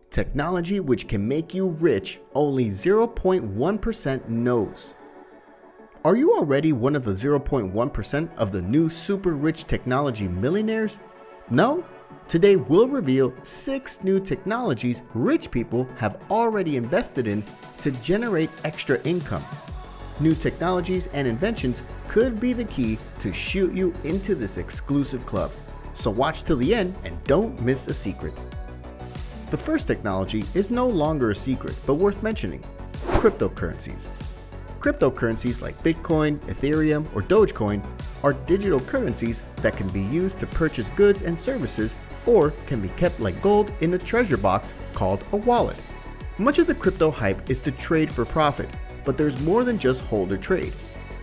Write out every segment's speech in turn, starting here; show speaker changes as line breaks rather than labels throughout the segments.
Technology which can make you rich, only 0.1% knows. Are you already one of the 0.1% of the new super rich technology millionaires? No? Today we'll reveal 6 new technologies rich people have already invested in to generate extra income. New technologies and inventions could be the key to shoot you into this exclusive club. So watch till the end and don't miss a secret. The first technology is no longer a secret, but worth mentioning: cryptocurrencies. Cryptocurrencies like Bitcoin, Ethereum, or Dogecoin are digital currencies that can be used to purchase goods and services, or can be kept like gold in a treasure box called a wallet. Much of the crypto hype is to trade for profit, but there's more than just hold or trade.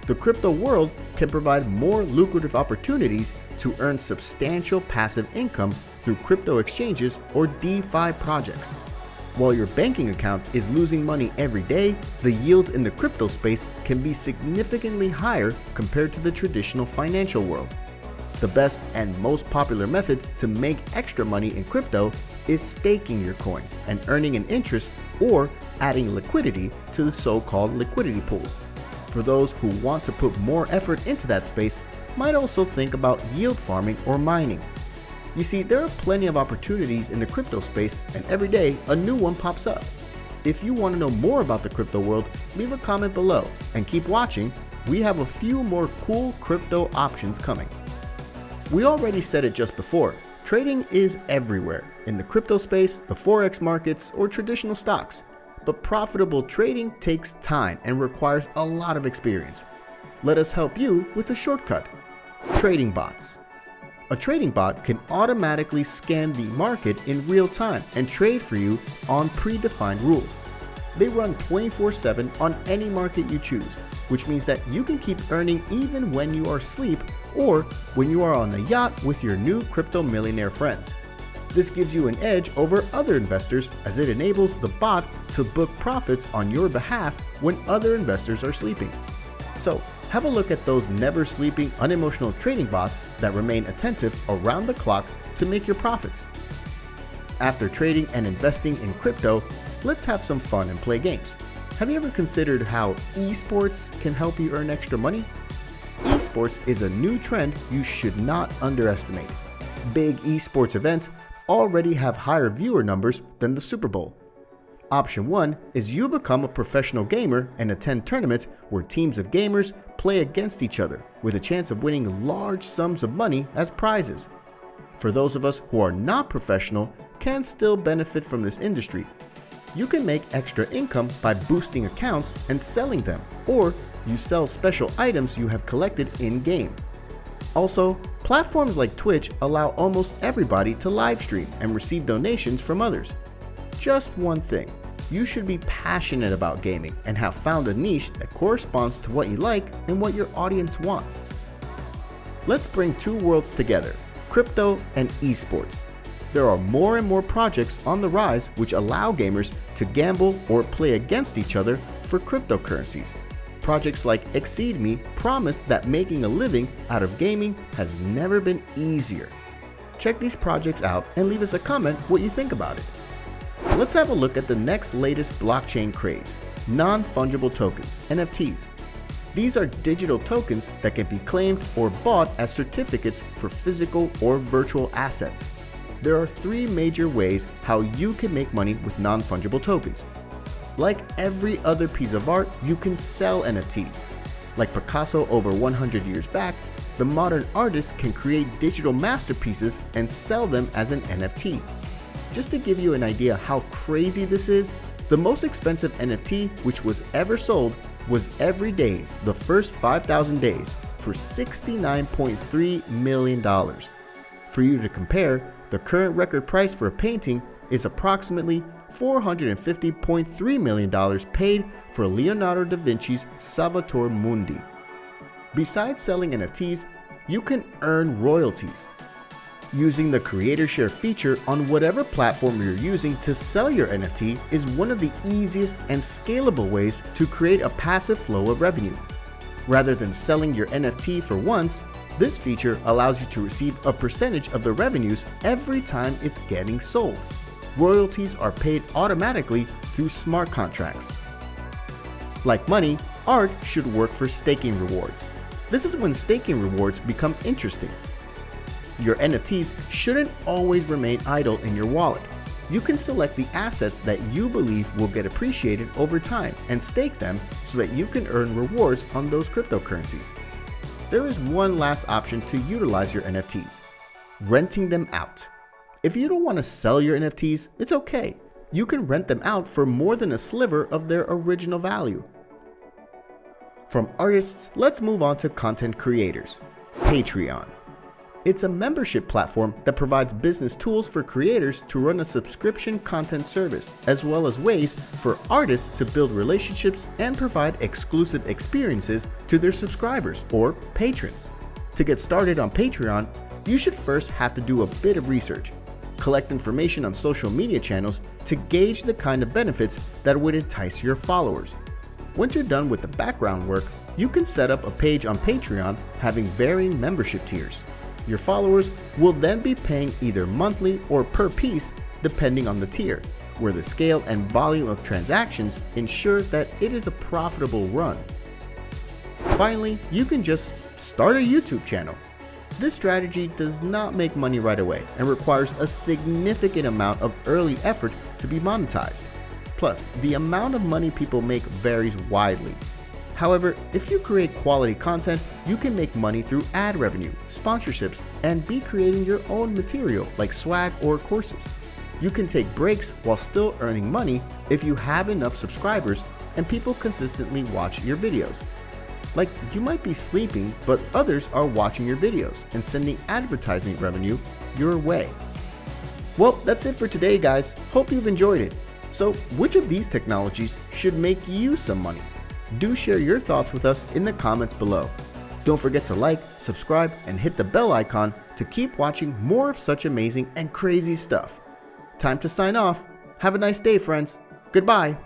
The crypto world can provide more lucrative opportunities to earn substantial passive income through crypto exchanges or DeFi projects. While your banking account is losing money every day, the yields in the crypto space can be significantly higher compared to the traditional financial world. The best and most popular methods to make extra money in crypto is staking your coins and earning an interest, or adding liquidity to the so-called liquidity pools. For those who want to put more effort into that space, might also think about yield farming or mining. You see, there are plenty of opportunities in the crypto space, and every day a new one pops up. If you want to know more about the crypto world, leave a comment below and keep watching. We have a few more cool crypto options coming. We already said it just before, trading is everywhere in the crypto space, the forex markets, or traditional stocks. But profitable trading takes time and requires a lot of experience. Let us help you with a shortcut: trading bots. A trading bot can automatically scan the market in real time and trade for you on predefined rules. They run 24/7 on any market you choose, which means that you can keep earning even when you are asleep or when you are on a yacht with your new crypto millionaire friends. This gives you an edge over other investors, as it enables the bot to book profits on your behalf when other investors are sleeping. So, have a look at those never sleeping, unemotional trading bots that remain attentive around the clock to make your profits. After trading and investing in crypto, let's have some fun and play games. Have you ever considered how esports can help you earn extra money? Esports is a new trend you should not underestimate. Big esports events already have higher viewer numbers than the Super Bowl. Option 1 is you become a professional gamer and attend tournaments where teams of gamers play against each other, with a chance of winning large sums of money as prizes. For those of us who are not professional, can still benefit from this industry. You can make extra income by boosting accounts and selling them, or you sell special items you have collected in-game. Also, platforms like Twitch allow almost everybody to live stream and receive donations from others. Just one thing: you should be passionate about gaming and have found a niche that corresponds to what you like and what your audience wants. Let's bring two worlds together: crypto and esports. There are more and more projects on the rise which allow gamers to gamble or play against each other for cryptocurrencies. Projects like Exceed Me promise that making a living out of gaming has never been easier. Check these projects out and leave us a comment what you think about it. Let's have a look at the next latest blockchain craze: non-fungible tokens, NFTs. These are digital tokens that can be claimed or bought as certificates for physical or virtual assets. There are 3 major ways how you can make money with non-fungible tokens. Like every other piece of art, you can sell NFTs. Like Picasso over 100 years back, the modern artist can create digital masterpieces and sell them as an NFT. Just to give you an idea how crazy this is, the most expensive NFT which was ever sold was Every Days, the first 5,000 days, for $69.3 million. For you to compare, the current record price for a painting is approximately $450.3 million paid for Leonardo da Vinci's Salvator Mundi. Besides selling NFTs, you can earn royalties. Using the Creator Share feature on whatever platform you're using to sell your NFT is one of the easiest and scalable ways to create a passive flow of revenue. Rather than selling your NFT for once, this feature allows you to receive a percentage of the revenues every time it's getting sold. royalties are paid automatically through smart contracts. Like money, art should work for staking rewards. This is when staking rewards become interesting. Your NFTs shouldn't always remain idle in your wallet. You can select the assets that you believe will get appreciated over time and stake them so that you can earn rewards on those cryptocurrencies. There is one last option to utilize your NFTs: renting them out. If you don't want to sell your NFTs, it's okay. You can rent them out for more than a sliver of their original value. From artists, let's move on to content creators. Patreon. It's a membership platform that provides business tools for creators to run a subscription content service, as well as ways for artists to build relationships and provide exclusive experiences to their subscribers or patrons. To get started on Patreon, you should first have to do a bit of research, collect information on social media channels to gauge the kind of benefits that would entice your followers. Once you're done with the background work, you can set up a page on Patreon having varying membership tiers. Your followers will then be paying either monthly or per piece depending on the tier, where the scale and volume of transactions ensure that it is a profitable run. Finally, you can just start a YouTube channel. This strategy does not make money right away and requires a significant amount of early effort to be monetized. Plus, the amount of money people make varies widely. However, if you create quality content, you can make money through ad revenue, sponsorships, and be creating your own material like swag or courses. You can take breaks while still earning money if you have enough subscribers and people consistently watch your videos. Like, you might be sleeping, but others are watching your videos and sending advertisement revenue your way. Well, that's it for today, guys. Hope you've enjoyed it. So, which of these technologies should make you some money? Do share your thoughts with us in the comments below. Don't forget to like, subscribe, and hit the bell icon to keep watching more of such amazing and crazy stuff. Time to sign off. Have a nice day, friends. Goodbye.